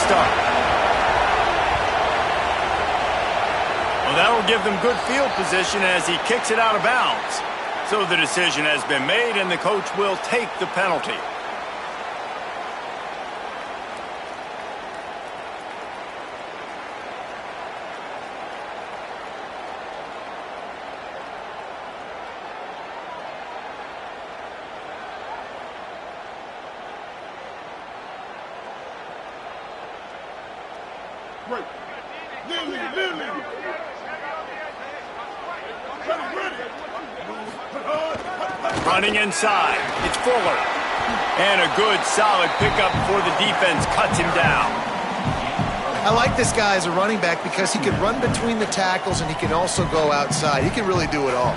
start. Well, that'll give them good field position as he kicks it out of bounds. So the decision has been made, and the coach will take the penalty. Running inside, it's Fuller. And a good, solid pickup before the defense cuts him down. I like this guy as a running back because he can run between the tackles and he can also go outside. He can really do it all.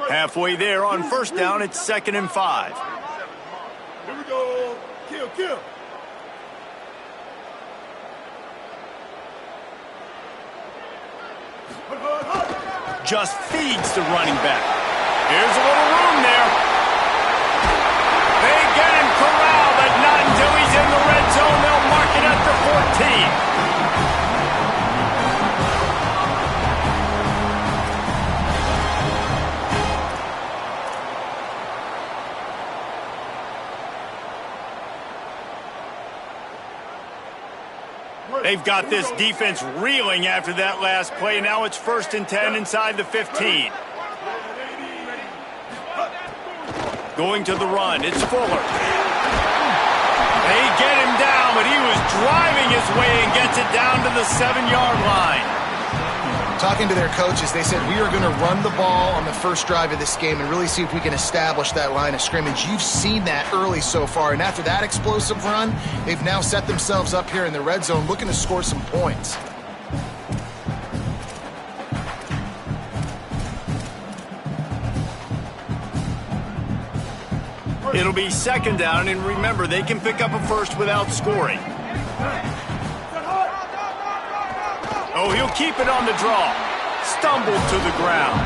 Halfway there on first down, it's 2nd and 5. Here we go. Kill. Just feeds the running back. Here's a little room there. They get him corralled, but not until he's in the red zone. They'll mark it at the 14. They've got this defense reeling after that last play. Now it's 1st and 10 inside the 15. Going to the run, it's Fuller. They get him down, but he was driving his way and gets it down to the 7-yard line. Talking to their coaches, they said, we are going to run the ball on the first drive of this game and really see if we can establish that line of scrimmage. You've seen that early so far, and after that explosive run, they've now set themselves up here in the red zone looking to score some points. It'll be 2nd down, and remember, they can pick up a first without scoring. Oh, he'll keep it on the draw. Stumbled to the ground.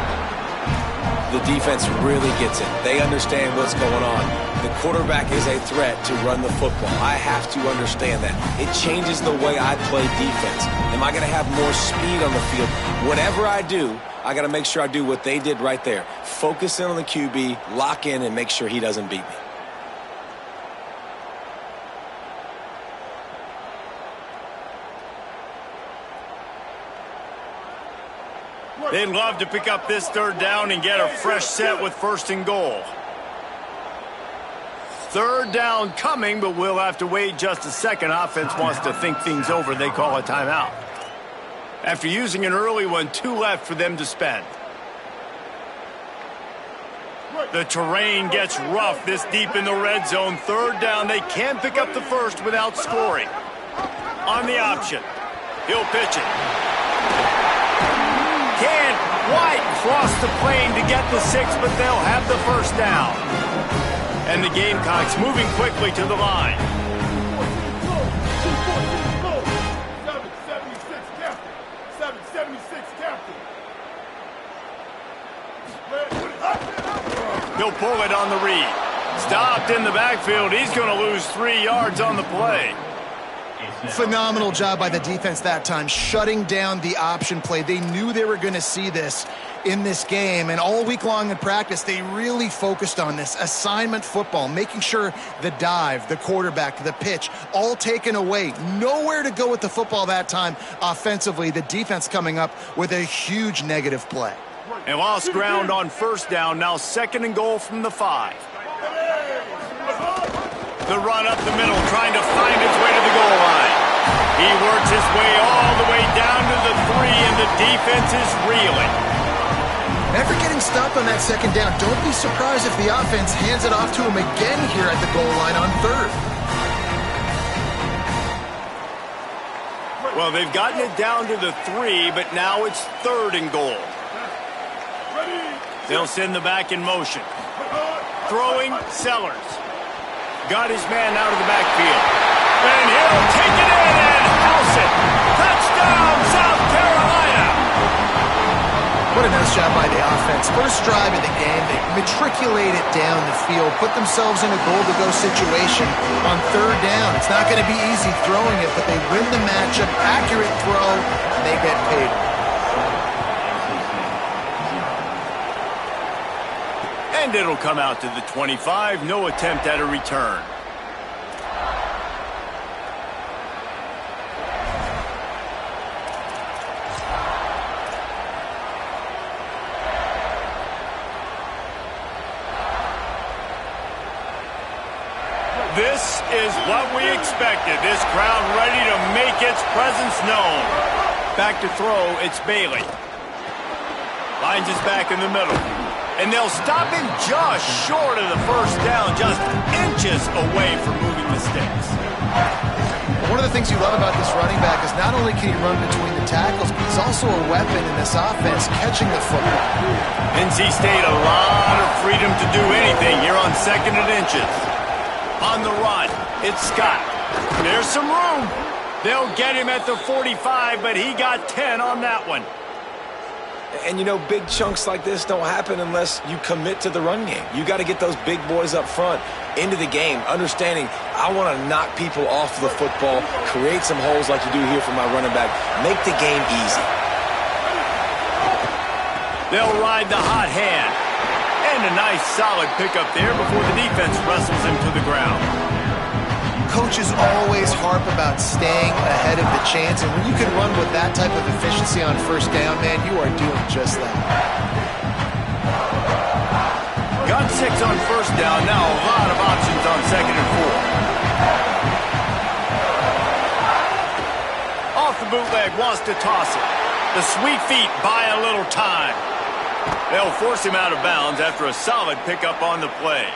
The defense really gets it. They understand what's going on. The quarterback is a threat to run the football. I have to understand that. It changes the way I play defense. Am I going to have more speed on the field? Whatever I do, I got to make sure I do what they did right there. Focus in on the QB, lock in, and make sure he doesn't beat me. They'd love to pick up this 3rd down and get a fresh set with 1st and goal. 3rd down coming, but we'll have to wait just a second. Offense wants to think things over. They call a timeout. After using an early one, 2 left for them to spend. The terrain gets rough this deep in the red zone. 3rd down, they can pick up the first without scoring. On the option, he'll pitch it. Can't quite cross the plane to get the 6, but they'll have the 1st down. And the Gamecocks moving quickly to the line. 776 captain. He'll pull it on the read. Stopped in the backfield. He's going to lose 3 yards on the play. Phenomenal job by the defense that time, shutting down the option play. They knew they were going to see this in this game, and all week long in practice, they really focused on this assignment football, making sure the dive, the quarterback, the pitch, all taken away. Nowhere to go with the football that time offensively. The defense coming up with a huge negative play. And lost ground on 1st down, now 2nd and goal from the 5. The run up the middle, trying to find its way to the goal line. He works his way all the way down to the 3, and the defense is reeling. Never getting stopped on that 2nd down. Don't be surprised if the offense hands it off to him again here at the goal line on 3rd. Well, they've gotten it down to the 3, but now it's 3rd and goal. They'll send the back in motion. Throwing, Sellers. Got his man out of the backfield. And he'll take it in and house it. Touchdown, South Carolina! What a nice job by the offense. First drive of the game, they matriculate it down the field, put themselves in a goal-to-go situation on 3rd down. It's not going to be easy throwing it, but they win the matchup, accurate throw, and they get paid. And it'll come out to the 25. No attempt at a return. This is what we expected. This crowd ready to make its presence known. Back to throw, it's Bailey. Lines his back in the middle. And they'll stop him just short of the first down, just inches away from moving the sticks. One of the things you love about this running back is not only can he run between the tackles, but he's also a weapon in this offense, catching the football. NC State a lot of freedom to do anything here on 2nd and inches. On the run, it's Scott. There's some room. They'll get him at the 45, but he got 10 on that one. And, you know, big chunks like this don't happen unless you commit to the run game. You got to get those big boys up front into the game, understanding I want to knock people off the football, create some holes like you do here for my running back, make the game easy. They'll ride the hot hand. And a nice solid pickup there before the defense wrestles him to the ground. Coaches always harp about staying ahead of the chance, and when you can run with that type of efficiency on 1st down, man, you are doing just that. Got 6 on 1st down, now a lot of options on 2nd and 4. Off the bootleg, wants to toss it. The sweet feet buy a little time. They'll force him out of bounds after a solid pickup on the play.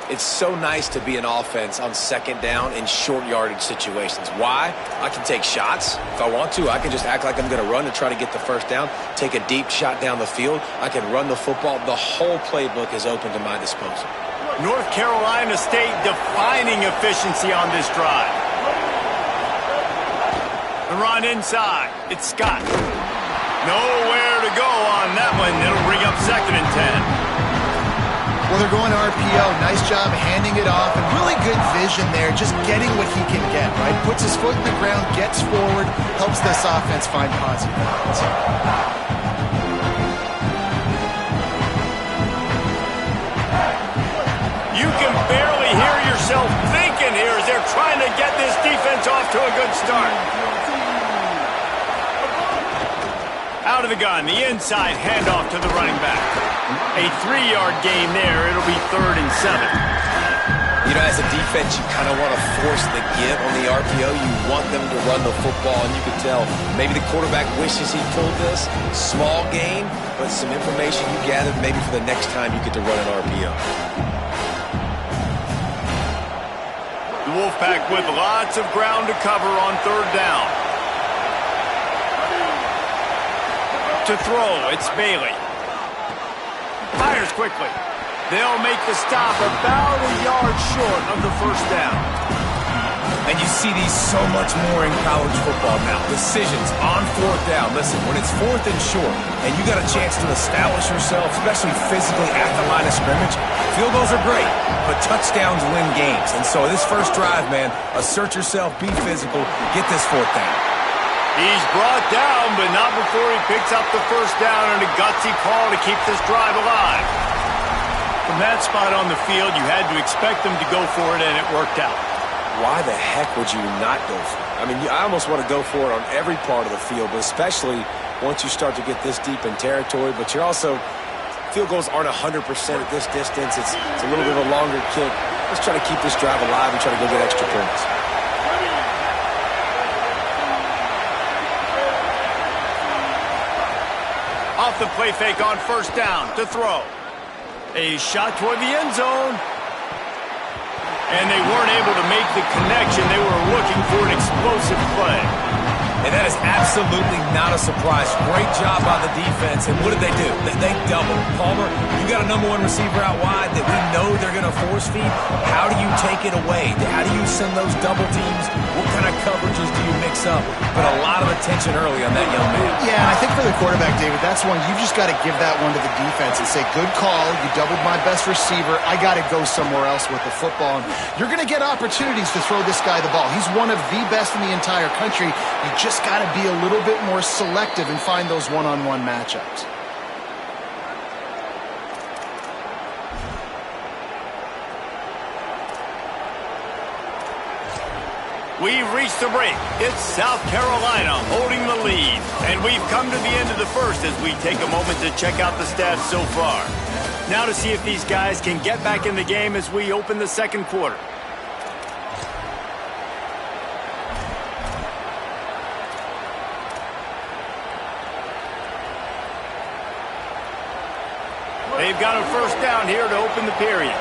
It's so nice to be an offense on 2nd down in short yardage situations. Why? I can take shots. If I want to, I can just act like I'm going to run to try to get the 1st down, take a deep shot down the field. I can run the football. The whole playbook is open to my disposal. North Carolina State defining efficiency on this drive. The run inside. It's Scott. Nowhere to go on that one. It'll bring up 2nd and 10. Well, they're going to RPO. Nice job handing it off, and really good vision there, just getting what he can get, right? Puts his foot in the ground, gets forward, helps this offense find positive balance. You can barely hear yourself thinking here as they're trying to get this defense off to a good start. Out of the gun, the inside handoff to the running back. A 3-yard gain there. It'll be 3rd and 7. You know, as a defense, you kind of want to force the give on the RPO. You want them to run the football, and you can tell maybe the quarterback wishes he pulled this. Small gain, but some information you gathered maybe for the next time you get to run an RPO. The Wolfpack with lots of ground to cover on 3rd down. To throw, it's Bailey. Fires quickly. They'll make the stop about a yard short of the 1st down. And you see these so much more in college football now. Decisions on 4th down. Listen, when it's 4th and short, and you got a chance to establish yourself, especially physically at the line of scrimmage, field goals are great, but touchdowns win games. And so this first drive, man, assert yourself, be physical, get this 4th down. He's brought down, but not before he picks up the 1st down and a gutsy call to keep this drive alive. From that spot on the field, you had to expect them to go for it, and it worked out. Why the heck would you not go for it? I mean, I almost want to go for it on every part of the field, but especially once you start to get this deep in territory. But you're also, field goals aren't 100% at this distance. It's a little bit of a longer kick. Let's try to keep this drive alive and try to go get extra points. Off the play fake on 1st down to throw. A shot toward the end zone. And they weren't able to make the connection. They were looking for an explosive play. And that is absolutely not a surprise. Great job by the defense. And what did they do? They doubled. Palmer, you got a number one receiver out wide that we know they're going to force feed. How do you take it away? How do you send those double teams? What kind of coverages do you mix up? But a lot of attention early on that young man. Yeah, I think for the quarterback, David, that's one you just got to give that one to the defense and say, good call. You doubled my best receiver. I got to go somewhere else with the football. And you're going to get opportunities to throw this guy the ball. He's one of the best in the entire country. You just got to be a little bit more selective and find those one-on-one matchups. We've reached the break. It's South Carolina holding the lead. And we've come to the end of the first as we take a moment to check out the stats so far. Now to see if these guys can get back in the game as we open the second quarter. They've got a first down here to open the period.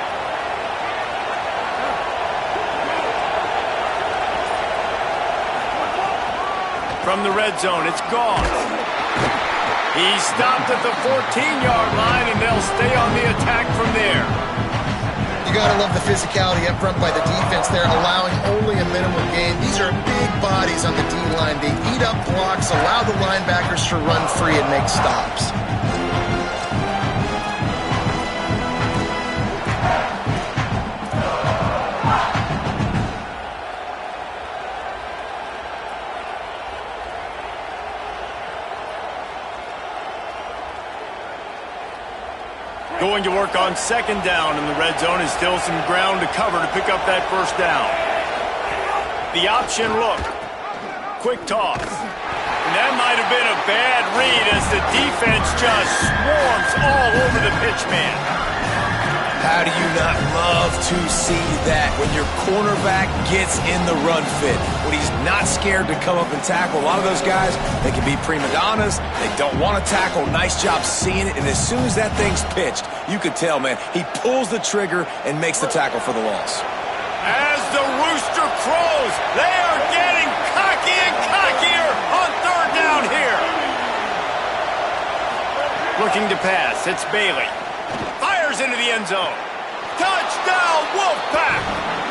From the red zone, it's gone. He stopped at the 14-yard line, and they'll stay on the attack from there. You got to love the physicality up front by the defense there, allowing only a minimal gain. These are big bodies on the D-line. They eat up blocks, allow the linebackers to run free and make stops. Going to work on second down in the red zone is still some ground to cover to pick up that first down. The option look. Quick toss. And that might have been a bad read as the defense just swarms all over the pitch man. How do you not love to see that when your cornerback gets in the run fit? When he's not scared to come up and tackle. A lot of those guys, they can be prima donnas. They don't want to tackle. Nice job seeing it. And as soon as that thing's pitched, you could tell, man, he pulls the trigger and makes the tackle for the loss. As the rooster crows, they are getting cocky and cockier on third down here. Looking to pass, it's Bailey. Fires into the end zone. Touchdown, Wolfpack!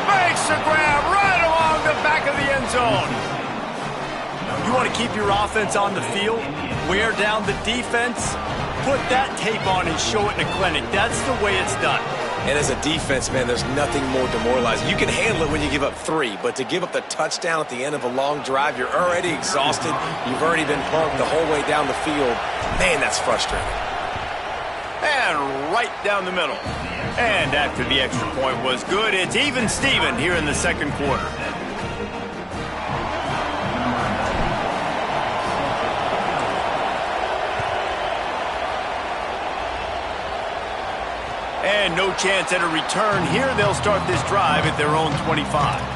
Makes the grab right along the back of the end zone. You want to keep your offense on the field? Wear down the defense? Put that tape on and show it in a clinic. That's the way it's done. And as a defense, man, there's nothing more demoralizing. You can handle it when you give up 3, but to give up the touchdown at the end of a long drive, you're already exhausted. You've already been punked the whole way down the field. Man, that's frustrating. And right down the middle. And after the extra point was good, it's even Steven here in the second quarter. And no chance at a return here. They'll start this drive at their own 25.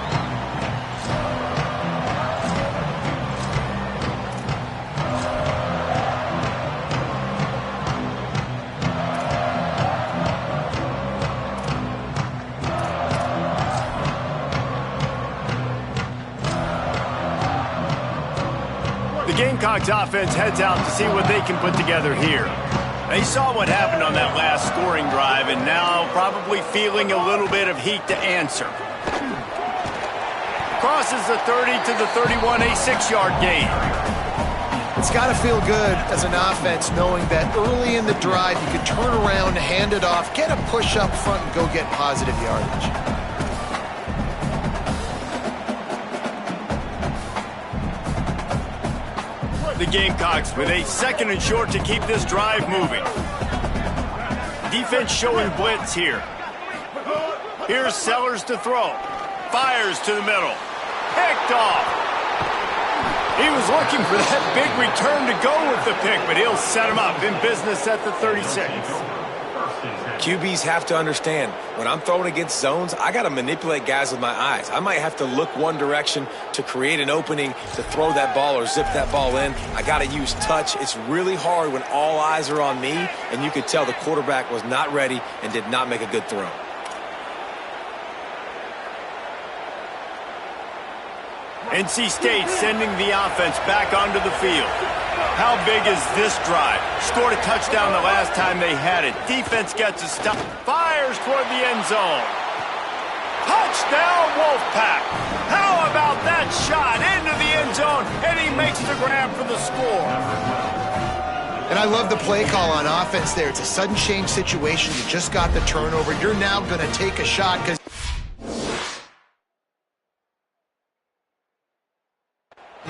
The Gamecocks offense heads out to see what they can put together here. They saw what happened on that last scoring drive and now probably feeling a little bit of heat to answer. Crosses the 30 to the 31, a 6-yard gain. It's got to feel good as an offense knowing that early in the drive you could turn around, hand it off, get a push up front, and go get positive yardage. The Gamecocks with a second and short to keep this drive moving. Defense showing blitz here. Here's Sellers to throw. Fires to the middle. Picked off. He was looking for that big return to go with the pick, but he'll set him up in business at the 36. QBs have to understand, when I'm throwing against zones, I got to manipulate guys with my eyes. I might have to look one direction to create an opening to throw that ball or zip that ball in. I got to use touch. It's really hard when all eyes are on me, and you could tell the quarterback was not ready and did not make a good throw. NC State sending the offense back onto the field. How big is this drive? Scored a touchdown the last time they had it. Defense gets a stop. Fires toward the end zone. Touchdown, Wolfpack. How about that shot into the end zone? And he makes the grab for the score. And I love the play call on offense there. It's a sudden change situation. You just got the turnover. You're now going to take a shot because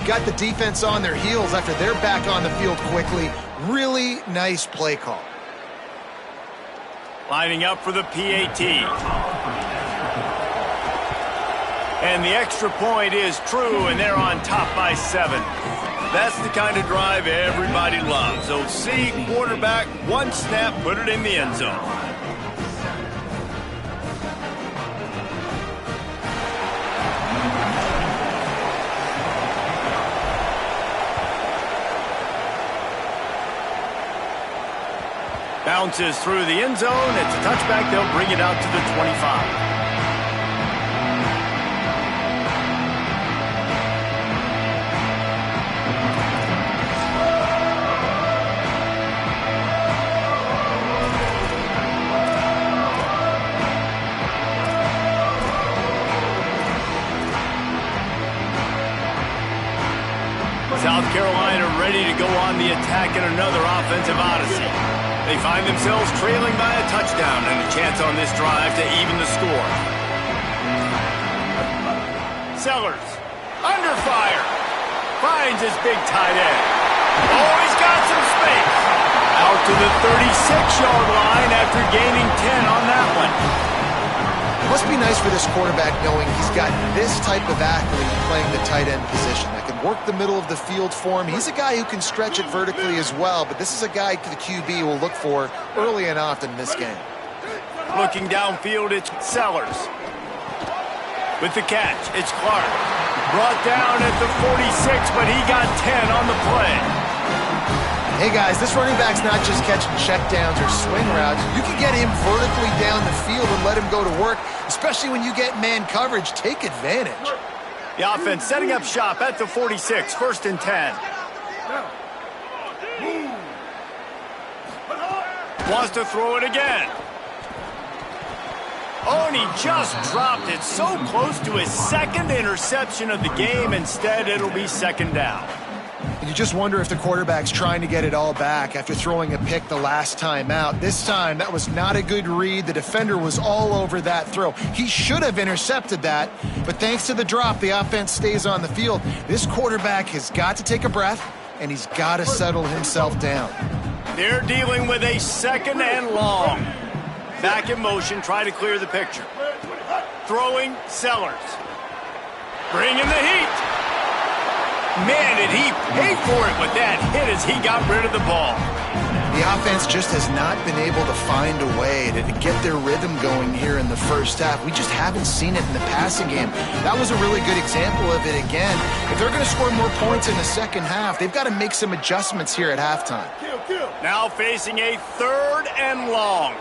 you got the defense on their heels after they're back on the field quickly. Really nice play call. Lining up for the PAT. And the extra point is true, and they're on top by 7. That's the kind of drive everybody loves. OC, quarterback, one snap, put it in the end zone. Bounces through the end zone. It's a touchback. They'll bring it out to the 25. South Carolina ready to go on the attack in another offensive odyssey. They find themselves trailing by a touchdown and a chance on this drive to even the score. Sellers, under fire, finds his big tight end. Oh, he's got some space. Out to the 36-yard line after gaining 10 on that one. It must be nice for this quarterback knowing he's got this type of athlete playing the tight end position that can work the middle of the field for him. He's a guy who can stretch it vertically as well, but this is a guy the QB will look for early and often in this game. Looking downfield, it's Sellers. With the catch, it's Clark. Brought down at the 46, but he got 10 on the play. Hey guys, this running back's not just catching checkdowns or swing routes. You can get him vertically down the field and let him go to work, especially when you get man coverage. Take advantage. The offense setting up shop at the 46, 1st and 10. Wants to throw it again. Oh, and he just dropped it so close to his second interception of the game. Instead, it'll be 2nd down. You just wonder if the quarterback's trying to get it all back after throwing a pick the last time out. This time, that was not a good read. The defender was all over that throw. He should have intercepted that, but thanks to the drop, the offense stays on the field. This quarterback has got to take a breath, and he's got to settle himself down. They're dealing with a 2nd and long. Back in motion, try to clear the picture. Throwing, Sellers. Bringing the heat. Man, did he pay for it with that hit as he got rid of the ball. The offense just has not been able to find a way to get their rhythm going here in the first half. We just haven't seen it in the passing game. That was a really good example of it again. If they're going to score more points in the second half, they've got to make some adjustments here at halftime. Now facing a 3rd and long.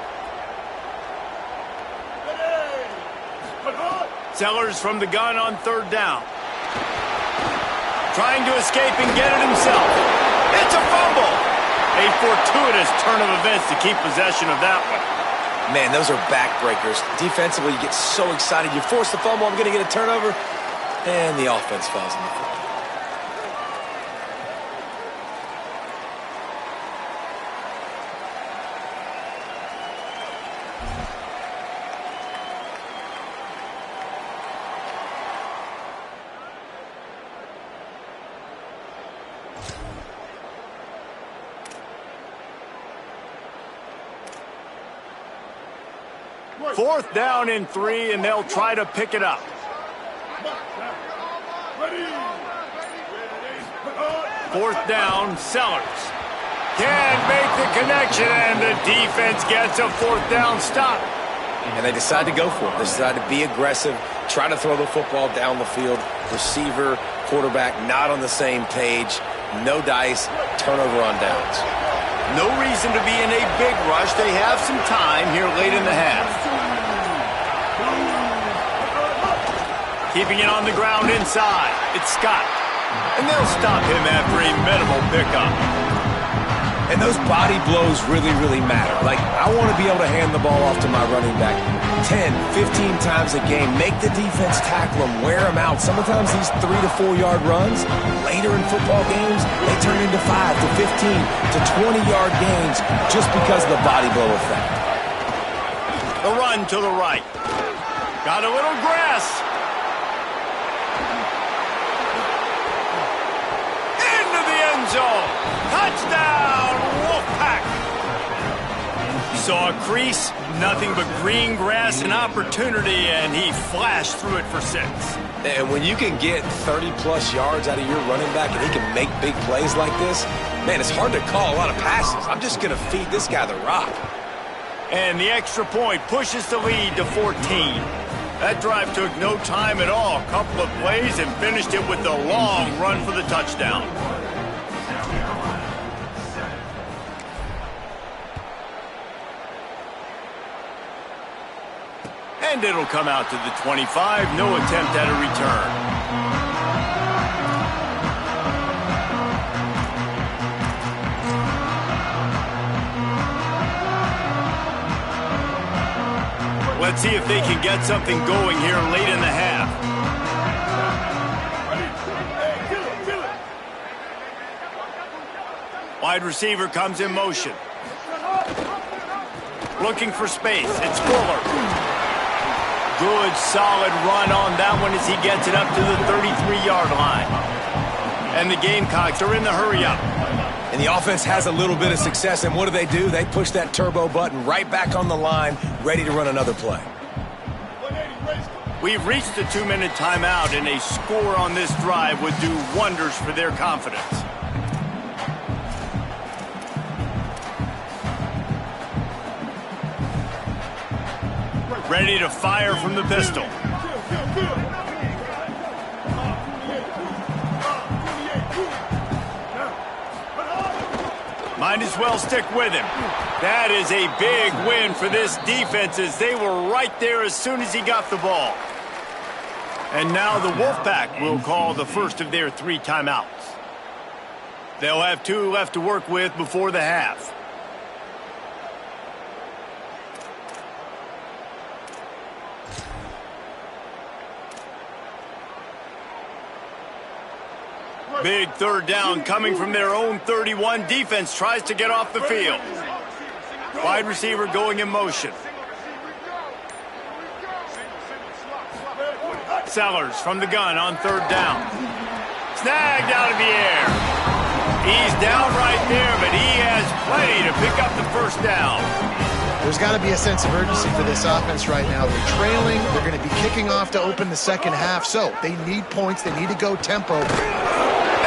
Sellers from the gun on 3rd down. Trying to escape and get it himself. It's a fumble. A fortuitous turn of events to keep possession of that one. Man, those are backbreakers. Defensively, you get so excited. You force the fumble, I'm going to get a turnover, and the offense falls on the floor. Fourth down and 3, and they'll try to pick it up. Fourth down, Sellers. Can't make the connection, and the defense gets a 4th down stop. And they decide to go for it. They decide to be aggressive, try to throw the football down the field. Receiver, quarterback, not on the same page. No dice, turnover on downs. No reason to be in a big rush. They have some time here late in the half. Keeping it on the ground inside. It's Scott. And they'll stop him after a minimal pickup. And those body blows really, really matter. Like, I want to be able to hand the ball off to my running back 10, 15 times a game. Make the defense tackle them, wear them out. Sometimes these 3 to 4 yard runs, later in football games, they turn into 5 to 15 to 20-yard gains just because of the body blow effect. The run to the right. Got a little grass. Into the end zone. Touchdown, Wolfpack. Saw a crease, nothing but green grass and opportunity, and he flashed through it for 6. And when you can get 30-plus yards out of your running back and he can make big plays like this, man, it's hard to call a lot of passes. I'm just going to feed this guy the rock. And the extra point pushes the lead to 14. That drive took no time at all. A couple of plays and finished it with a long run for the touchdown. And it'll come out to the 25. No attempt at a return. Let's see if they can get something going here late in the half. Wide receiver comes in motion. Looking for space. It's Fuller. Good, solid run on that one as he gets it up to the 33-yard line. And the Gamecocks are in the hurry-up. And the offense has a little bit of success, and what do? They push that turbo button right back on the line, ready to run another play. We've reached the 2-minute timeout, and a score on this drive would do wonders for their confidence. Ready to fire from the pistol. Might as well stick with him. That is a big win for this defense as they were right there as soon as he got the ball. And now the Wolfpack will call the first of their 3 timeouts. They'll have 2 left to work with before the half. Big third down coming from their own 31. Defense tries to get off the field. Wide receiver going in motion. Sellers from the gun on 3rd down. Snagged out of the air. He's down right there, but he has plenty to pick up the 1st down. There's got to be a sense of urgency for this offense right now. They're trailing. They're going to be kicking off to open the second half. So they need points. They need to go tempo.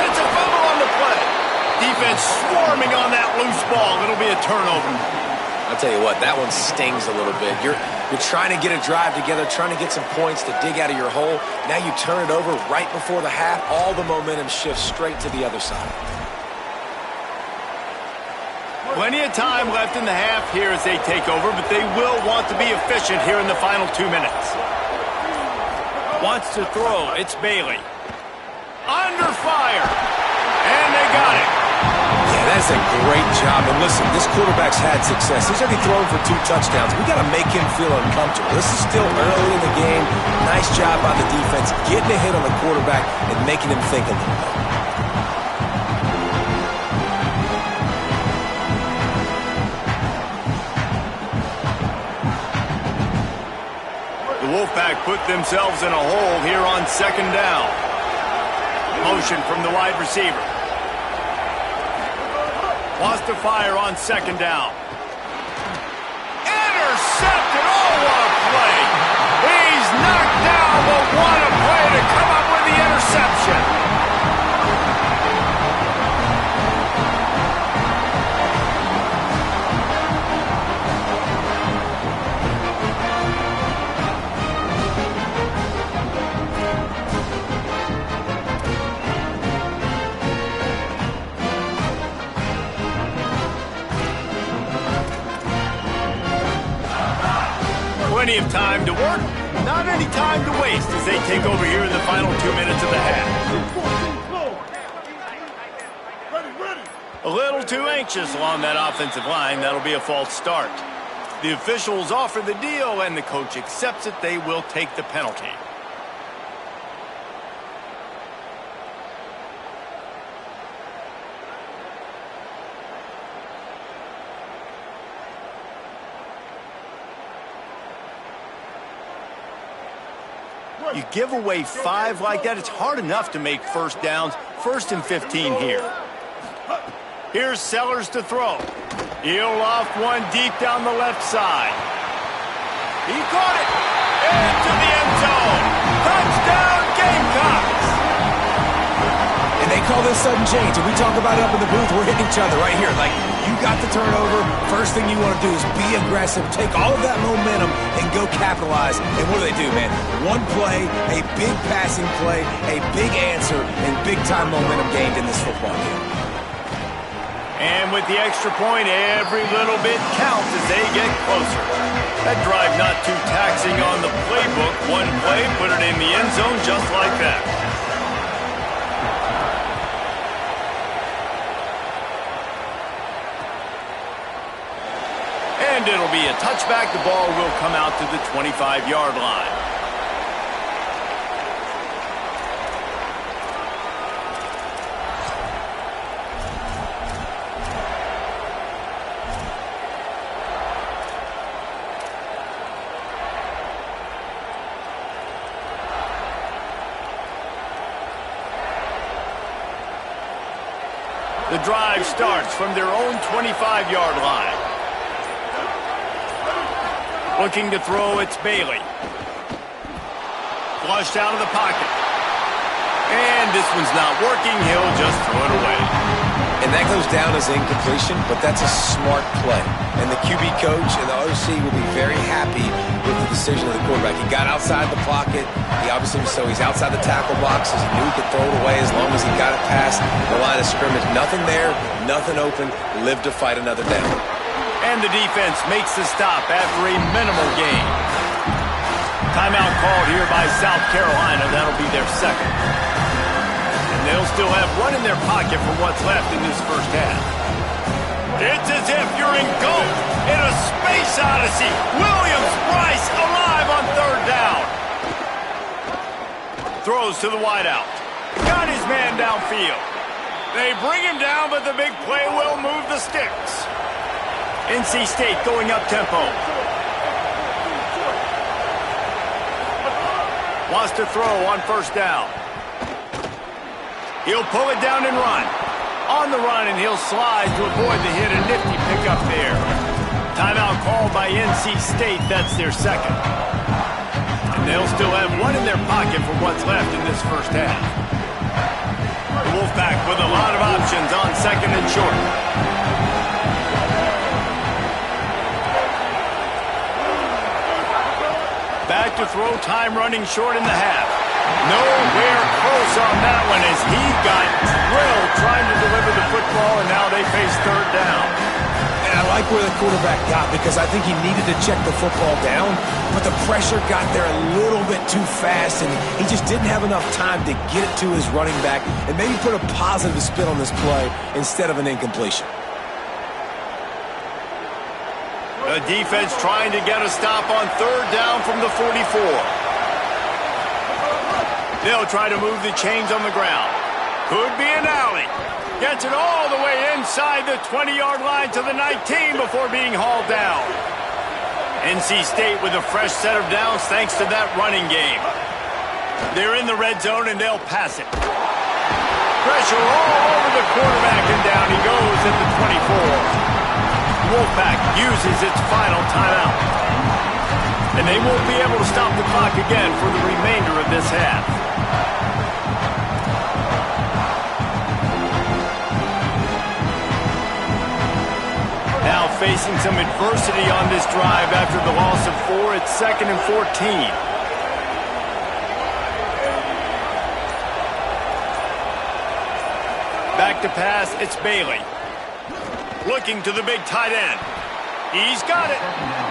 It's a fumble on the play. Defense swarming on that loose ball. It'll be a turnover. I'll tell you what, that one stings a little bit. You're trying to get a drive together, trying to get some points to dig out of your hole. Now you turn it over right before the half. All the momentum shifts straight to the other side. Plenty of time left in the half here as they take over, but they will want to be efficient here in the final 2 minutes. Wants to throw. It's Bailey. Under fire. And they got it. Yeah, that's a great job. And listen, this quarterback's had success. He's already thrown for 2 touchdowns. We got to make him feel uncomfortable. This is still early in the game. Nice job by the defense, getting a hit on the quarterback and making him think a little bit. The Wolfpack put themselves in a hole here on 2nd down. Motion from the wide receiver. Wants to fire on 2nd down. Intercepted. Oh, what a play. He's knocked down, but what a play to come up with the interception. Plenty of time to work. Not any time to waste as they take over here in the final 2 minutes of the half. A little too anxious along that offensive line. That'll be a false start. The officials offer the deal, and the coach accepts it. They will take the penalty. You give away 5 like that, it's hard enough to make first downs. 1st and 15 here. Here's Sellers to throw. He'll loft one deep down the left side. He caught it. Into the end zone. Touchdown, Gamecocks. And they call this sudden change. And we talk about it up in the booth. We're hitting each other right here. Like, you got the turnover. First thing you want to do is be aggressive. Take all of that momentum and go capitalize. And what do, man? One play, a big passing play, a big answer, and big-time momentum gained in this football game. And with the extra point, every little bit counts as they get closer. That drive not too taxing on the playbook. One play, put it in the end zone just like that. And it'll be a touchback. The ball will come out to the 25-yard line. The drive starts from their own 25-yard line. Looking to throw, it's Bailey. Flushed out of the pocket. And this one's not working. He'll just throw it away. And that goes down as incompletion, but that's a smart play. And the QB coach and the OC will be very happy with the decision of the quarterback. He got outside the pocket. He obviously, so he's outside the tackle boxes. He knew he could throw it away as long as he got it past the line of scrimmage. Nothing there, nothing open. Live to fight another down. And the defense makes the stop after a minimal gain. Timeout called here by South Carolina. That'll be their second. And they'll still have one in their pocket for what's left in this first half. It's as if you're engulfed in a space odyssey. Williams-Brice alive on third down. Throws to the wideout. Got his man downfield. They bring him down, but the big play will move the sticks. NC State going up tempo. Wants to throw on first down. He'll pull it down and run. On the run, and he'll slide to avoid the hit. A nifty pickup there. Timeout called by NC State. That's their second. And they'll still have one in their pocket for what's left in this first half. The Wolfpack with a lot of options on second and short. Back to throw, time running short in the half. Nowhere close on that one as he got drilled trying to deliver the football, and now they face third down. And I like where the quarterback got because I think he needed to check the football down, but the pressure got there a little bit too fast, and he just didn't have enough time to get it to his running back and maybe put a positive spin on this play instead of an incompletion. The defense trying to get a stop on third down from the 44. They'll try to move the chains on the ground. Could be an alley. Gets it all the way inside the 20-yard line to the 19 before being hauled down. NC State with a fresh set of downs thanks to that running game. They're in the red zone and they'll pass it. Pressure all over the quarterback and down he goes at the 24. Wolfpack uses its final timeout. And they won't be able to stop the clock again for the remainder of this half. Now facing some adversity on this drive after the loss of 4, it's 2nd and 14. Back to pass, it's Bailey. Looking to the big tight end. He's got it.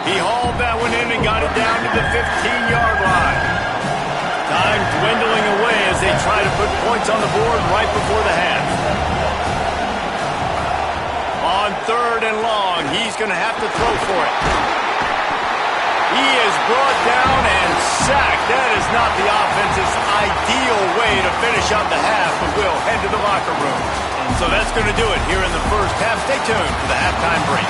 He hauled that one in and got it down to the 15-yard line. Time dwindling away as they try to put points on the board right before the half. On 3rd and long, he's going to have to throw for it. He is brought down and sacked. That is not the offense's ideal way to finish up the half, but we'll head to the locker room. So that's going to do it here in the first half. Stay tuned for the halftime break.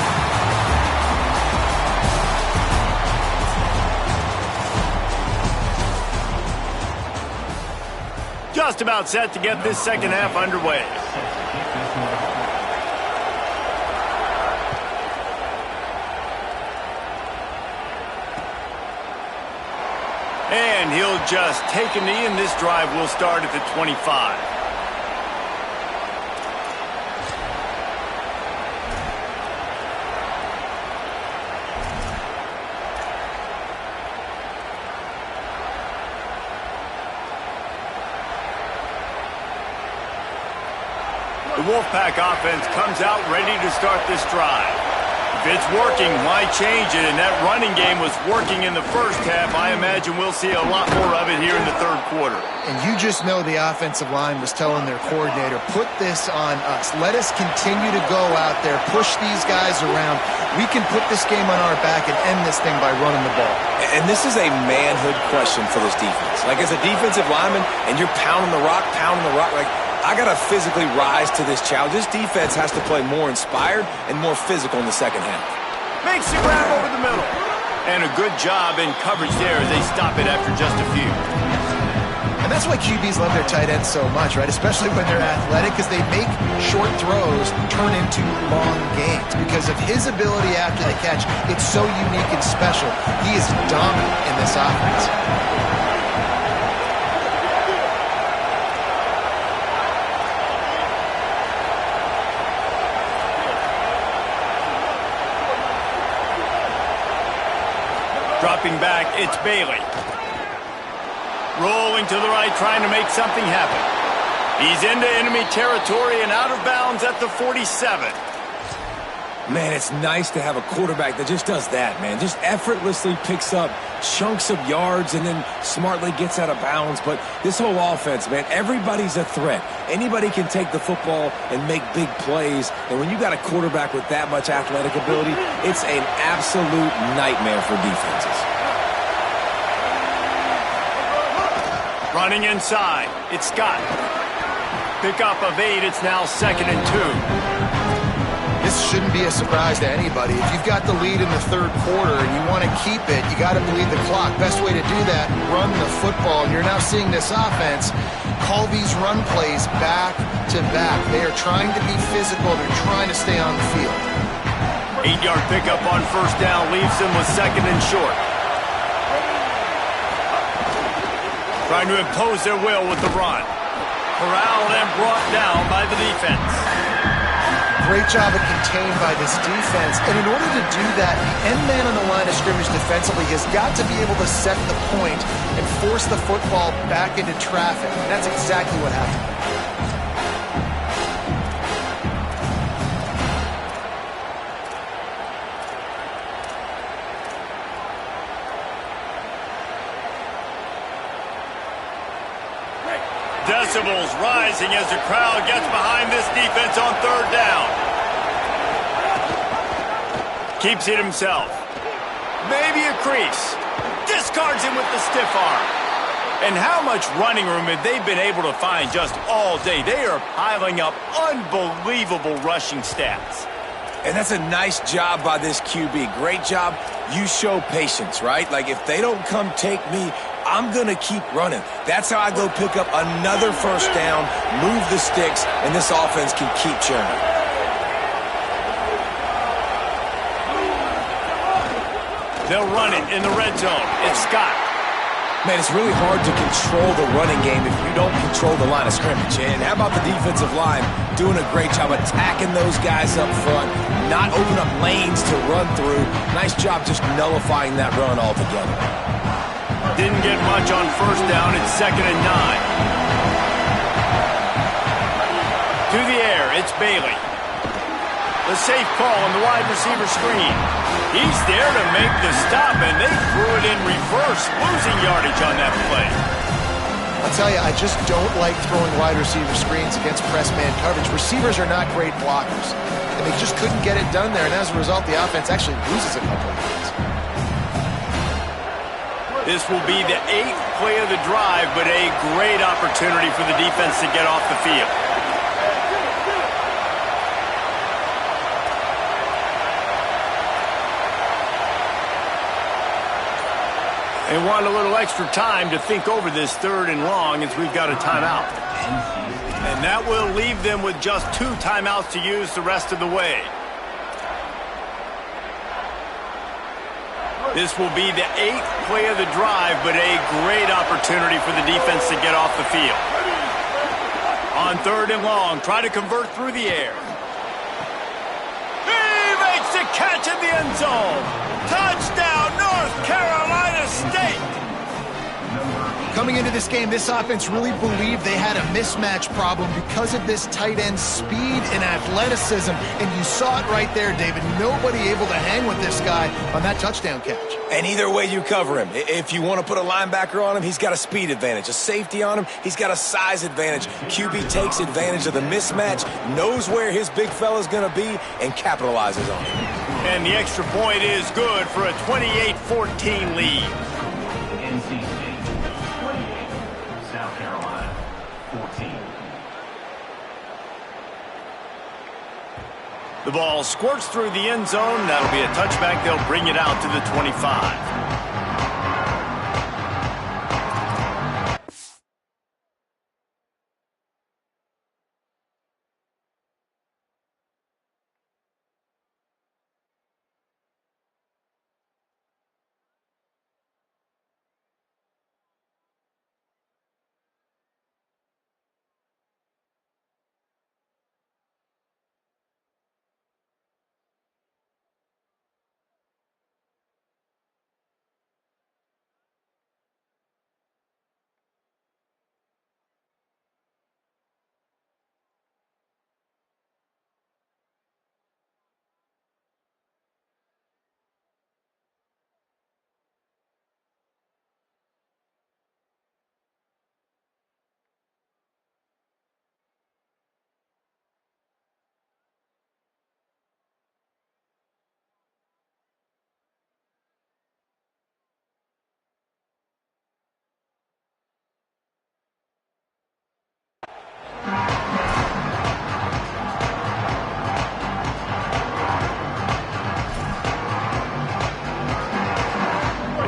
Just about set to get this second half underway. And he'll just take a knee, and this drive will start at the 25. The Wolfpack offense comes out ready to start this drive. If it's working, why change it? And that running game was working in the first half. I imagine we'll see a lot more of it here in the third quarter. And you just know the offensive line was telling their coordinator, put this on us. Let us continue to go out there, push these guys around. We can put this game on our back and end this thing by running the ball. And this is a manhood question for this defense. Like, as a defensive lineman, and you're pounding the rock, like, I got to physically rise to this challenge. This defense has to play more inspired and more physical in the second half. Makes the grab over the middle. And a good job in coverage there as they stop it after just a few. And that's why QBs love their tight ends so much, right? Especially when they're athletic, because they make short throws turn into long gains. Because of his ability after the catch, it's so unique and special. He is dominant in this offense. Dropping back, it's Bailey. Rolling to the right, trying to make something happen. He's into enemy territory and out of bounds at the 47. Man, it's nice to have a quarterback that just does that, man. Just effortlessly picks up chunks of yards and then smartly gets out of bounds. But this whole offense, man, everybody's a threat. Anybody can take the football and make big plays. And when you got a quarterback with that much athletic ability, it's an absolute nightmare for defenses. Running inside, it's Scott. Pick up of 8, it's now 2nd and 2. This shouldn't be a surprise to anybody. If you've got the lead in the third quarter and you want to keep it, you got to bleed the clock. Best way to do that, run the football. And you're now seeing this offense call these run plays back to back. They are trying to be physical. They're trying to stay on the field. 8-yard pickup on first down leaves them with 2nd and short. Trying to impose their will with the run. Corralled and brought down by the defense. Great job of contained by this defense. And in order to do that, the end man on the line of scrimmage defensively has got to be able to set the point and force the football back into traffic. And that's exactly what happened. Decibels rising as the crowd gets behind this defense on third down. Keeps it himself. Maybe a crease. Discards him with the stiff arm. And how much running room have they been able to find just all day? They are piling up unbelievable rushing stats. And that's a nice job by this QB. Great job. You show patience, right? Like, if they don't come take me, I'm going to keep running. That's how I go pick up another first down, move the sticks, and this offense can keep churning. They'll run it in the red zone. It's Scott. Man, it's really hard to control the running game if you don't control the line of scrimmage. And how about the defensive line doing a great job attacking those guys up front, not opening up lanes to run through. Nice job just nullifying that run altogether. Didn't get much on first down. It's 2nd and 9. To the air, it's Bailey. The safe call on the wide receiver screen. He's there to make the stop, and they threw it in reverse, losing yardage on that play. I'll tell you, I just don't like throwing wide receiver screens against press man coverage. Receivers are not great blockers, and they just couldn't get it done there, and as a result, the offense actually loses a couple of yards. This will be the 8th play of the drive, but a great opportunity for the defense to get off the field. They want a little extra time to think over this 3rd and long as we've got a timeout. And that will leave them with just 2 timeouts to use the rest of the way. This will be the 8th play of the drive, but a great opportunity for the defense to get off the field. On 3rd and long, try to convert through the air. He makes the catch in the end zone. Touchdown, North Carolina State. Coming into this game, this offense really believed they had a mismatch problem because of this tight end speed and athleticism, and you saw it right there, David. Nobody able to hang with this guy on that touchdown catch. And either way you cover him, if you want to put a linebacker on him, he's got a speed advantage. A safety on him, he's got a size advantage. QB takes advantage of the mismatch, knows where his big fella's going to be, and capitalizes on it. And the extra point is good for a 28-14 lead. NC State, 28, South Carolina, 14. The ball squirts through the end zone. That'll be a touchback. They'll bring it out to the 25.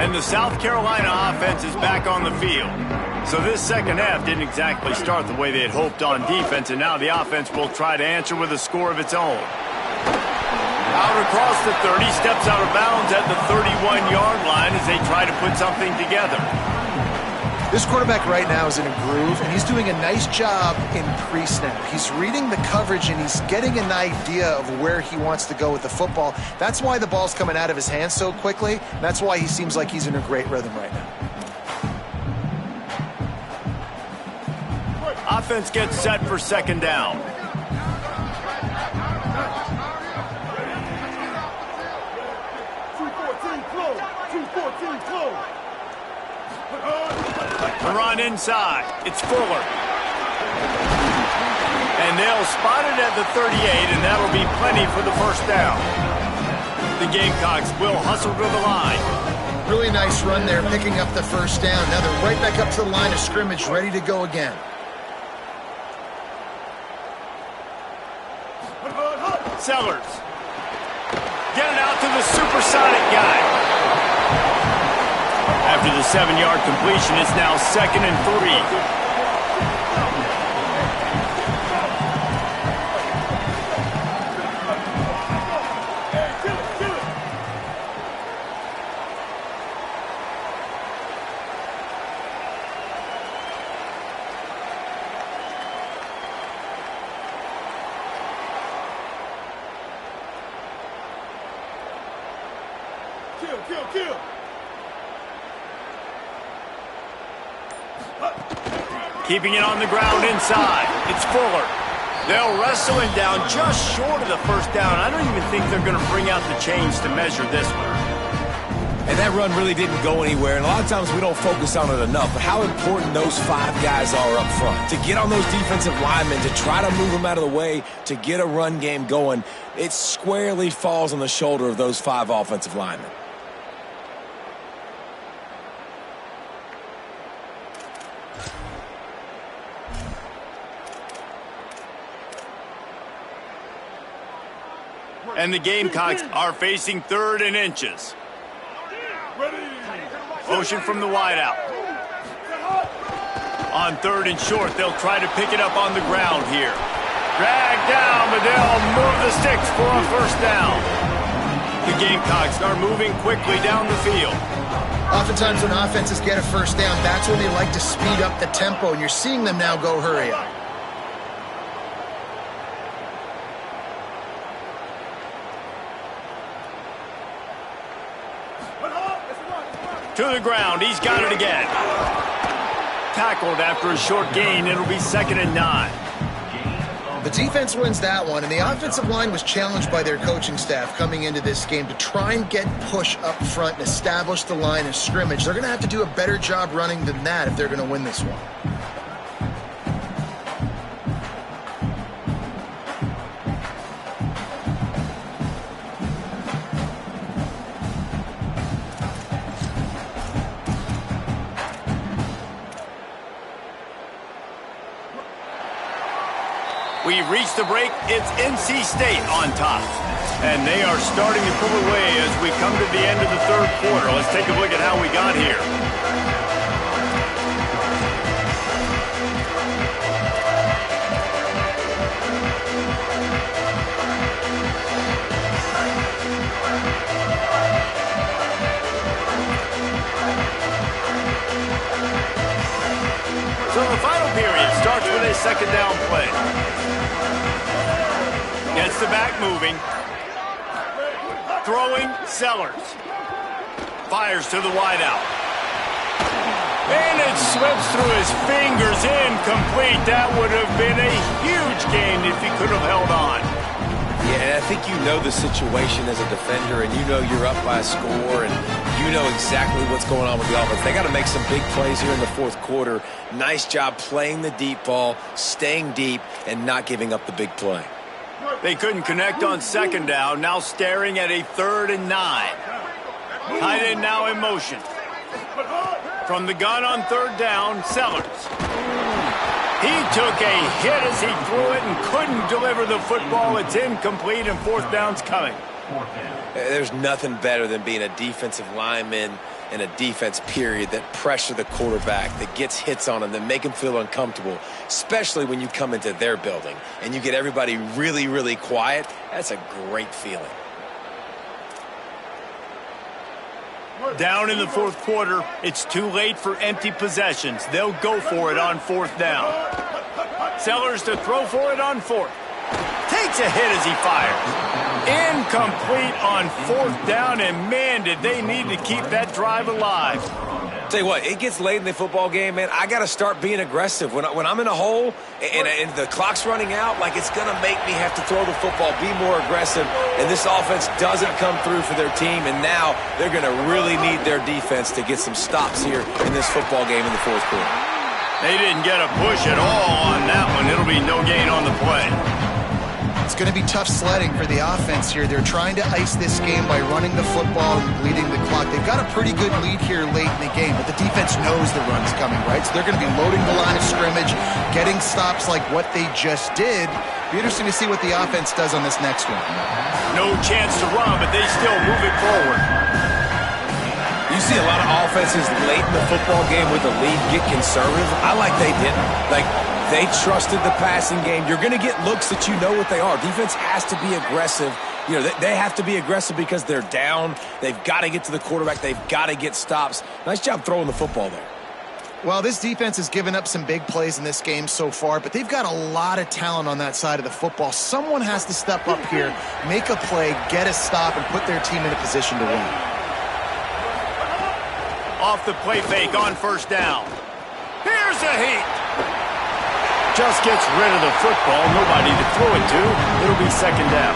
And the South Carolina offense is back on the field. So this second half didn't exactly start the way they had hoped on defense, and now the offense will try to answer with a score of its own. Out across the 30, steps out of bounds at the 31-yard line as they try to put something together. This quarterback right now is in a groove, and he's doing a nice job in pre-snap. He's reading the coverage, and he's getting an idea of where he wants to go with the football. That's why the ball's coming out of his hands so quickly, and that's why he seems like he's in a great rhythm right now. Offense gets set for second down. The run inside. It's Fuller. And they'll spot it at the 38, and that'll be plenty for the first down. The Gamecocks will hustle to the line. Really nice run there, picking up the first down. Now they're right back up to the line of scrimmage, ready to go again. Sellers. Get it out to the supersonic guy. After the 7-yard completion, it's now 2nd and 3. Kill. Keeping it on the ground inside. It's Fuller. They'll wrestle him down just short of the first down. I don't even think they're going to bring out the chains to measure this one. And that run really didn't go anywhere, and a lot of times we don't focus on it enough, but how important those 5 guys are up front. To get on those defensive linemen, to try to move them out of the way, to get a run game going, it squarely falls on the shoulder of those 5 offensive linemen. And the Gamecocks are facing 3rd and inches. Motion from the wideout. On 3rd and short, they'll try to pick it up on the ground here. Dragged down, but they'll move the sticks for a first down. The Gamecocks are moving quickly down the field. Oftentimes when offenses get a first down, that's when they like to speed up the tempo, and you're seeing them now go hurry up. To the ground, he's got it again. Tackled after a short gain, it'll be 2nd and 9. The defense wins that one, and the offensive line was challenged by their coaching staff coming into this game to try and get push up front and establish the line of scrimmage. They're going to have to do a better job running than that if they're going to win this one. We've reached the break. It's NC State on top. And they are starting to pull away as we come to the end of the 3rd quarter. Let's take a look at how we got here. So the final period starts with a 2nd down play. Gets the back moving. Throwing, Sellers. Fires to the wideout. And it slips through his fingers, incomplete. That would have been a huge gain if he could have held on. Yeah, and I think you know the situation as a defender, and you know you're up by a score, and you know exactly what's going on with the offense. They got to make some big plays here in the 4th quarter. Nice job playing the deep ball, staying deep, and not giving up the big play. They couldn't connect on 2nd down. Now staring at a 3rd and 9. Tight end now in motion. From the gun on 3rd down, Sellers. He took a hit as he threw it and couldn't deliver the football. It's incomplete, and 4th down's coming. There's nothing better than being a defensive lineman in a defense period that pressure the quarterback, that gets hits on him, that make him feel uncomfortable, especially when you come into their building and you get everybody really, really quiet. That's a great feeling. Down in the 4th quarter, it's too late for empty possessions. They'll go for it on 4th down. Sellers to throw for it on 4th. Takes a hit as he fires. Incomplete on 4th down, and man, did they need to keep that drive alive. Tell you what, it gets late in the football game, man. I got to start being aggressive. When I'm in a hole and the clock's running out, like, it's going to make me have to throw the football, be more aggressive, and this offense doesn't come through for their team, and now they're going to really need their defense to get some stops here in this football game in the 4th quarter. They didn't get a push at all on that one. It'll be no gain on the play. It's going to be tough sledding for the offense here. They're trying to ice this game by running the football and bleeding the clock. They've got a pretty good lead here late in the game, but the defense knows the run's coming, right? So they're going to be loading the line of scrimmage, getting stops like what they just did. Be interesting to see what the offense does on this next one. No chance to run, but they still move it forward. You see a lot of offenses late in the football game with the lead get conservative. I like they didn't. Like, they trusted the passing game. You're going to get looks that you know what they are. Defense has to be aggressive. You know, they have to be aggressive because they're down. They've got to get to the quarterback. They've got to get stops. Nice job throwing the football there. Well, this defense has given up some big plays in this game so far, but they've got a lot of talent on that side of the football. Someone has to step up here, make a play, get a stop, and put their team in a position to win. Off the play fake on 1st down. Here's a heat. just gets rid of the football. Nobody to throw it to. It'll be second down.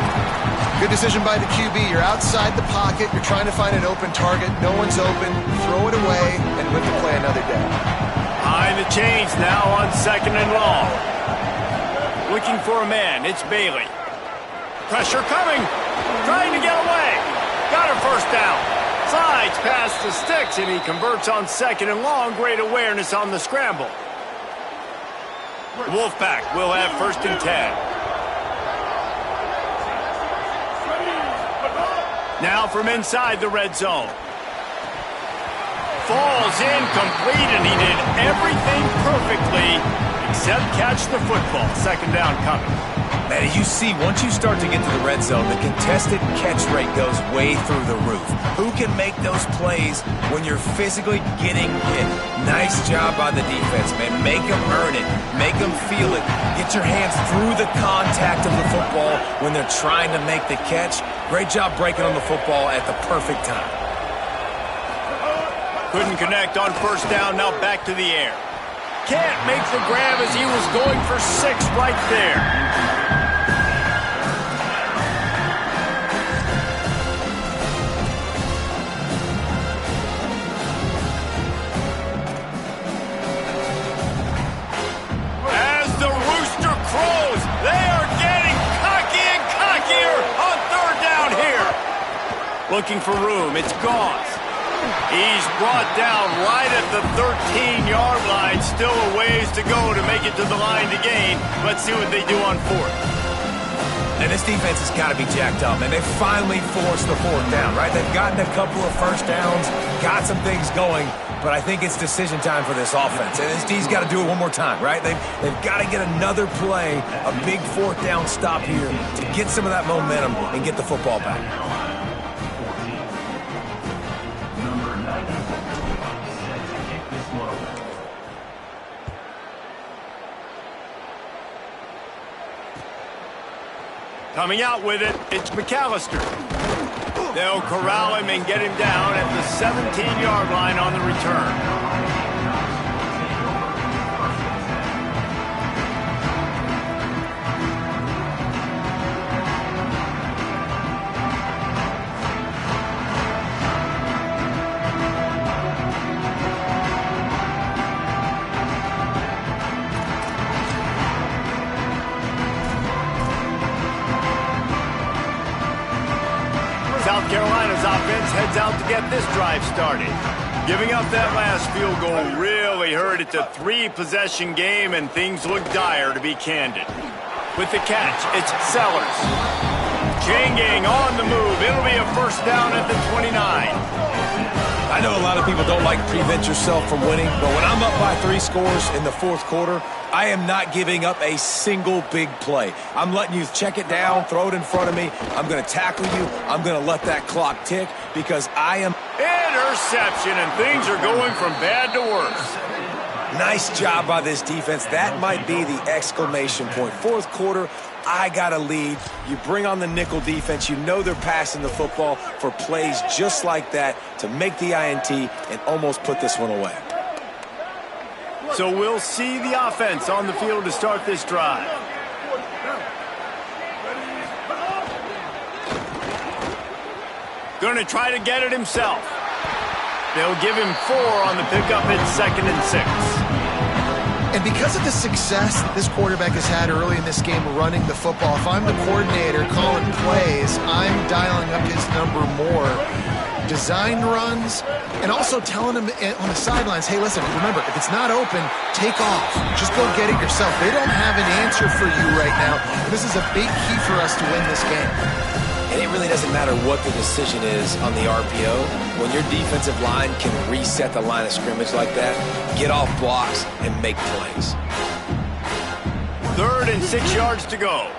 Good decision by the QB. You're outside the pocket. You're trying to find an open target. No one's open. Throw it away and live to play another day. Behind the chains now on second and long. Looking for a man. It's Bailey. Pressure coming. Trying to get away. Got a first down. Slides past the sticks, and he converts on second and long. Great awareness on the scramble. Wolfpack will have first and 10. Now from inside the red zone. Falls incomplete, and he did everything perfectly except catch the football. Second down coming. Man, as you see, once you start to get to the red zone, the contested catch rate goes way through the roof. Who can make those plays when you're physically getting hit? Nice job by the defense, man. Make them earn it. Make them feel it. Get your hands through the contact of the football when they're trying to make the catch. Great job breaking on the football at the perfect time. Couldn't connect on first down, now back to the air. Can't make the grab as he was going for 6 right there. As the rooster crows, they are getting cocky and cockier on third down here. Looking for room, it's Gauze. He's brought down right at the 13-yard line. Still a ways to go to make it to the line to gain. Let's see what they do on fourth. And this defense has got to be jacked up, and they finally forced the fourth down, right? They've gotten a couple of first downs, got some things going, but I think it's decision time for this offense. And this D's got to do it one more time, right? They've got to get another play, a big fourth down stop here to get some of that momentum and get the football back. Coming out with it, it's McAllister. They'll corral him and get him down at the 17-yard line on the return. South Carolina's offense heads out to get this drive started. Giving up that last field goal really hurt. It's a 3-possession game, and things look dire, to be candid. With the catch, it's Sellers. Chain gang on the move. It'll be a first down at the 29. I know a lot of people don't like to prevent yourself from winning, but when I'm up by 3 scores in the fourth quarter, I am not giving up a single big play. I'm letting you check it down, throw it in front of me. I'm going to tackle you. I'm going to let that clock tick because I am... Interception, and things are going from bad to worse. Nice job by this defense. That might be the exclamation point. Fourth quarter, I got a lead. You bring on the nickel defense. You know they're passing the football for plays just like that to make the INT and almost put this one away. So we'll see the offense on the field to start this drive. Going to try to get it himself. They'll give him 4 on the pickup at 2nd and 6. And because of the success that this quarterback has had early in this game running the football, if I'm the coordinator calling plays, I'm dialing up his number more. Design runs, and also telling him on the sidelines, hey, listen, remember, if it's not open, take off. Just go get it yourself. They don't have an answer for you right now. This is a big key for us to win this game. And it really doesn't matter what the decision is on the RPO. When your defensive line can reset the line of scrimmage like that, get off blocks and make plays. 3rd and 6 yards to go.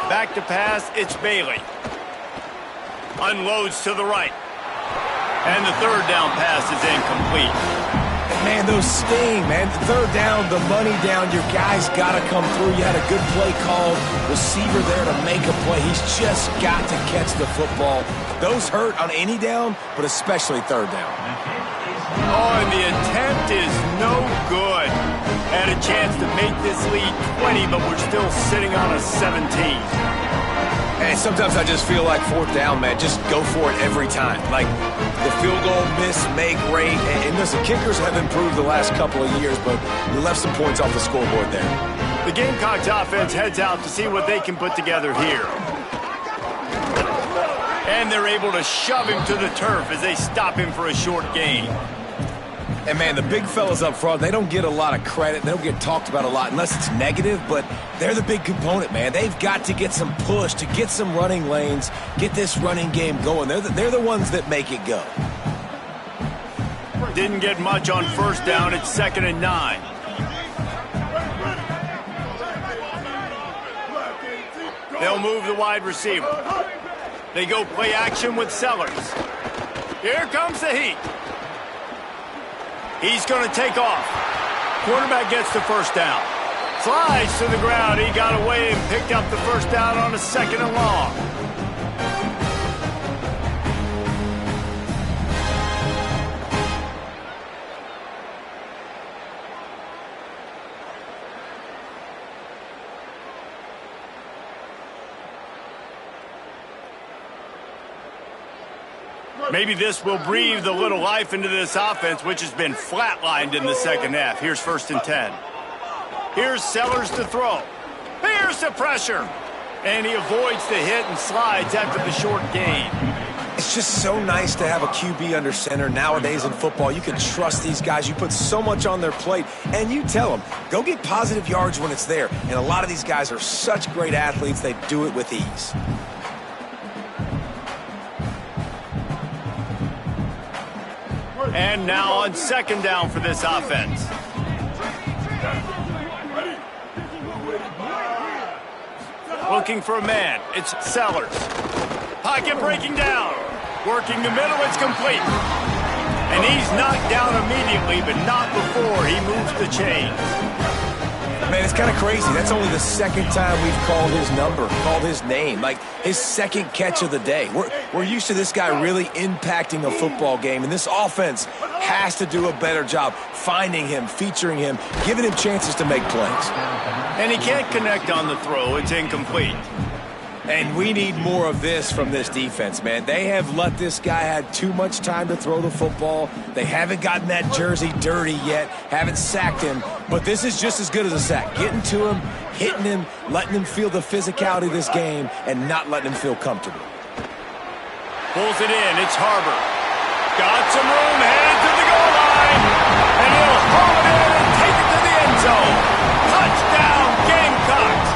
Back to pass, it's Bailey. Unloads to the right. And the 3rd down pass is incomplete. Man, those sting, man. Third down, the money down. Your guy's got to come through. You had a good play called. Receiver there to make a play. He's just got to catch the football. Those hurt on any down, but especially third down. Oh, and the attempt is no good. Had a chance to make this lead 20, but we're still sitting on a 17. And sometimes I just feel like fourth down, man. Just go for it every time. Like the field goal miss-make rate. And listen, kickers have improved the last couple of years, but you left some points off the scoreboard there. The Gamecocks offense heads out to see what they can put together here. And they're able to shove him to the turf as they stop him for a short gain. And, man, the big fellas up front, they don't get a lot of credit. They don't get talked about a lot unless it's negative, but they're the big component, man. They've got to get some push, to get some running lanes, get this running game going. They're the ones that make it go. Didn't get much on first down. It's 2nd and 9. They'll move the wide receiver. They go play action with Sellers. Here comes the heat. He's going to take off. Quarterback gets the first down. Slides to the ground. He got away and picked up the first down on a 2nd and long. Maybe this will breathe a little life into this offense, which has been flatlined in the second half. Here's 1st and 10. Here's Sellers to throw. Here's the pressure. And he avoids the hit and slides after the short gain. It's just so nice to have a QB under center nowadays in football. You can trust these guys. You put so much on their plate, and you tell them, go get positive yards when it's there. And a lot of these guys are such great athletes, they do it with ease. And now on 2nd down for this offense. Looking for a man. It's Sellers. Pocket breaking down. Working the middle. It's complete. And he's knocked down immediately, but not before he moves the chains. Man, it's kind of crazy. That's only the 2nd time we've called his number, called his name. Like, his 2nd catch of the day. We're used to this guy really impacting a football game, and this offense has to do a better job finding him, featuring him, giving him chances to make plays. And he can't connect on the throw. It's incomplete. And we need more of this from this defense, man. They have let this guy have too much time to throw the football. They haven't gotten that jersey dirty yet, haven't sacked him. But this is just as good as a sack. Getting to him, hitting him, letting him feel the physicality of this game, and not letting him feel comfortable. Pulls it in. It's Harbor. Got some room, headed to the goal line. And he'll haul it in and take it to the end zone. Touchdown, Gamecocks.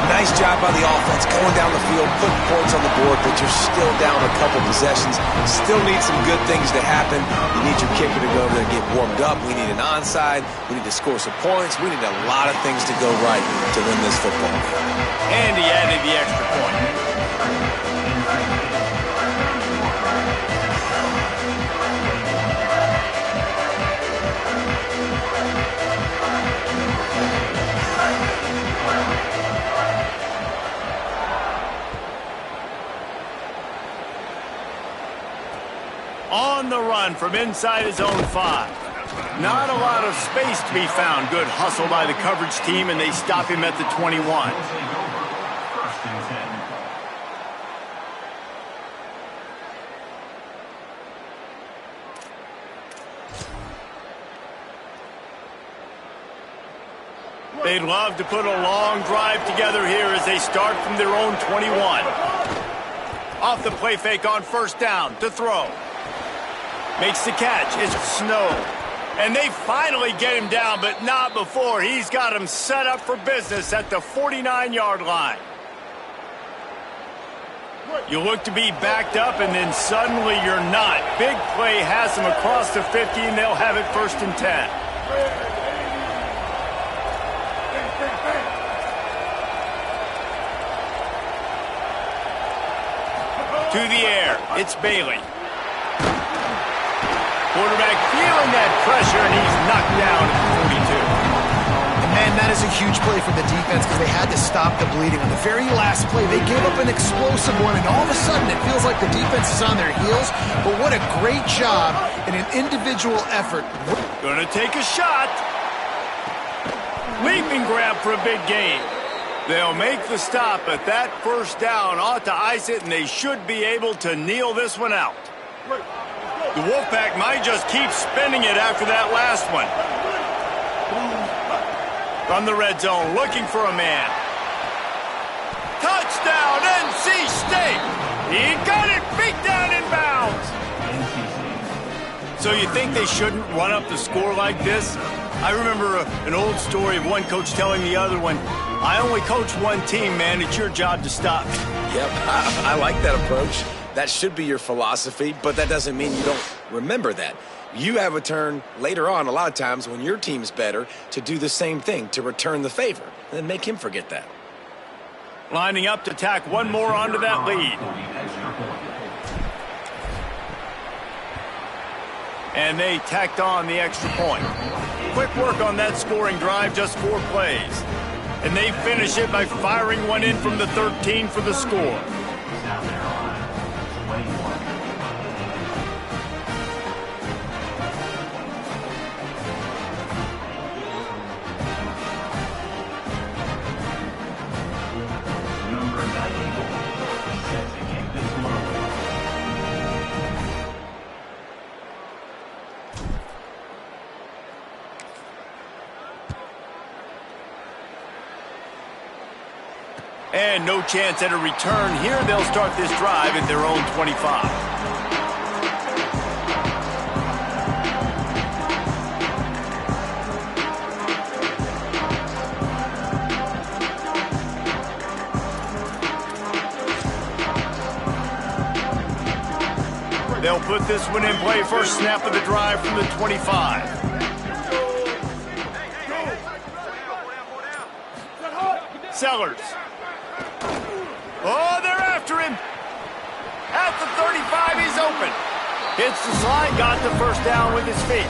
Nice job by the offense going down the field, putting points on the board, but you're still down a couple possessions. Still need some good things to happen. You need your kicker to go over there and get warmed up. We need an onside. We need to score some points. We need a lot of things to go right to win this football game. And he added the extra point. On the run from inside his own 5. Not a lot of space to be found. Good hustle by the coverage team, and they stop him at the 21. 1st and 10. They'd love to put a long drive together here as they start from their own 21. Off the play fake on 1st down to throw. Makes the catch. It's Snow. And they finally get him down, but not before. He's got him set up for business at the 49-yard line. You look to be backed up, and then suddenly you're not. Big play has them across the 50, and they'll have it 1st and 10. To the air. It's Bailey. Quarterback feeling that pressure, and he's knocked down at the 42. Man, that is a huge play for the defense because they had to stop the bleeding. On the very last play, they gave up an explosive one, and all of a sudden it feels like the defense is on their heels. But what a great job in an individual effort. Gonna take a shot. Leaping grab for a big gain. They'll make the stop, but that first down ought to ice it, and they should be able to kneel this one out. The Wolfpack might just keep spinning it after that last one. From the red zone, looking for a man. Touchdown, NC State! He got it, beat down in bounds. So you think they shouldn't run up the score like this? I remember an old story of one coach telling the other one, I only coach one team, man. It's your job to stop me. Yep, I like that approach. That should be your philosophy, but that doesn't mean you don't remember that. You have a turn later on, a lot of times, when your team's better, to do the same thing, to return the favor, and then make him forget that. Lining up to tack one more onto that lead. And they tacked on the extra point. Quick work on that scoring drive, just 4 plays. And they finish it by firing one in from the 13 for the score. And no chance at a return here. They'll start this drive at their own 25. They'll put this one in play. First snap of the drive from the 25. Sellers. Oh, they're after him. At the 35, he's open. Hits the slide, got the first down with his feet.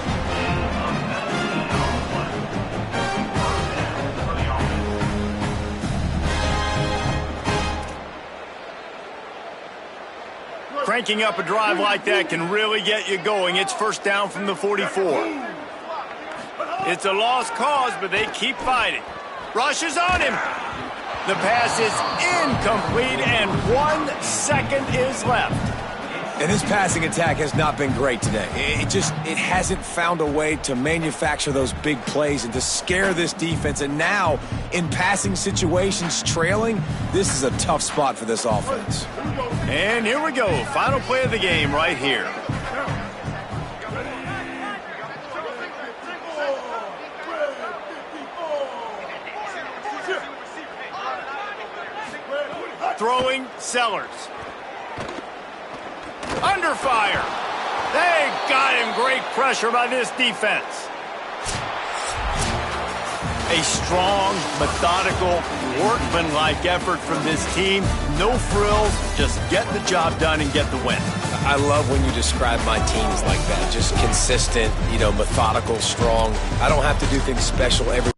Cranking up a drive like that can really get you going. It's first down from the 44. It's a lost cause, but they keep fighting. Rushes on him. The pass is incomplete, and 1 second is left. And this passing attack has not been great today. It hasn't found a way to manufacture those big plays and to scare this defense. And now, in passing situations, trailing, this is a tough spot for this offense. And here we go. Final play of the game right here. Throwing, Sellers. Under fire. They got him. Great pressure by this defense. A strong, methodical, workman-like effort from this team. No frills, just get the job done and get the win. I love when you describe my teams like that. Just consistent, methodical, strong. I don't have to do things special every